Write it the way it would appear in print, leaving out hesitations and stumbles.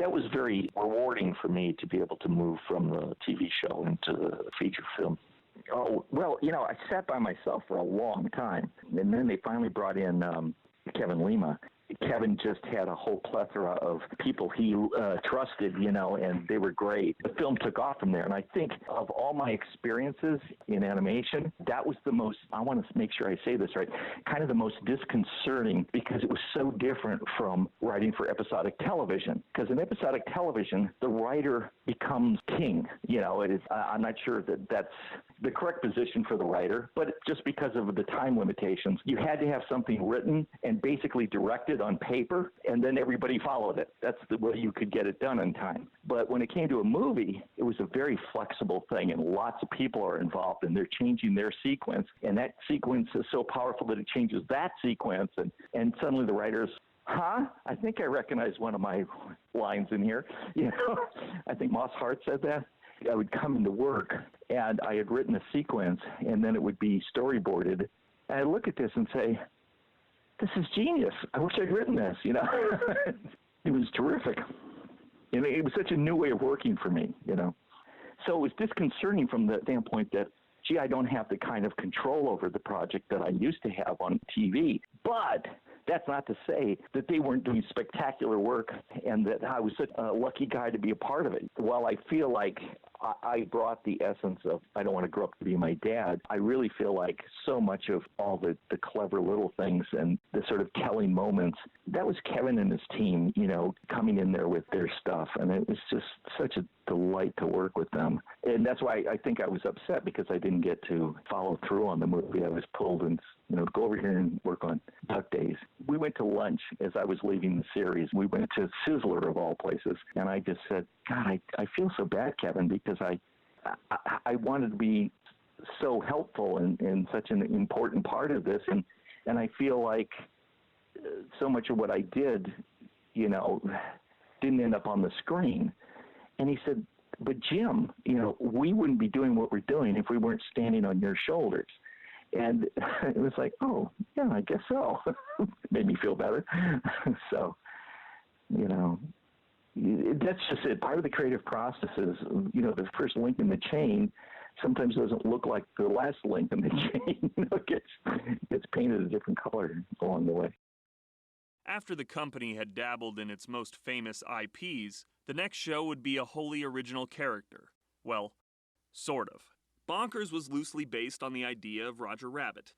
that was very rewarding for me to be able to move from the TV show into the feature film. Oh, well, I sat by myself for a long time. And then they finally brought in Kevin Lima. Kevin just had a whole plethora of people he trusted, and they were great. The film took off from there. And I think of all my experiences in animation, that was the most, I want to make sure I say this right, kind of the most disconcerting because it was so different from writing for episodic television. Because in episodic television, the writer becomes king. I'm not sure that that's the correct position for the writer, but just because of the time limitations, you had to have something written and basically directed on paper, and then everybody followed it. That's the way you could get it done in time. But when it came to a movie, it was a very flexible thing, and lots of people are involved, and they're changing their sequence, and that sequence is so powerful that it changes that sequence, and suddenly the writers, I think I recognize one of my lines in here. I think Moss Hart said that. I would come into work, and I had written a sequence, and then it would be storyboarded. And I'd look at this and say, this is genius. I wish I'd written this, It was terrific. And it was such a new way of working for me, So it was disconcerting from the standpoint that, I don't have the kind of control over the project that I used to have on TV. But that's not to say that they weren't doing spectacular work and that I was such a lucky guy to be a part of it. While I feel like I brought the essence of I don't want to grow up to be my dad, I really feel like so much of all the clever little things and the sort of telling moments, that was Kevin and his team, coming in there with their stuff. And it was just such a delight to work with them. And that's why I think I was upset because I didn't get to follow through on the movie. I was pulled and, go over here and work on Duck Days. We went to lunch as I was leaving the series. We went to Sizzler of all places. And I just said, God, I feel so bad, Kevin, because I wanted to be so helpful and such an important part of this. And I feel like so much of what I did, didn't end up on the screen. And he said, but Jim, we wouldn't be doing what we're doing if we weren't standing on your shoulders. And it was like, oh, yeah, I guess so. It made me feel better. So, that's just it. Part of the creative process is, the first link in the chain sometimes doesn't look like the last link in the chain. It gets painted a different color along the way. After the company had dabbled in its most famous IPs, the next show would be a wholly original character. Well, sort of. Bonkers was loosely based on the idea of Roger Rabbit.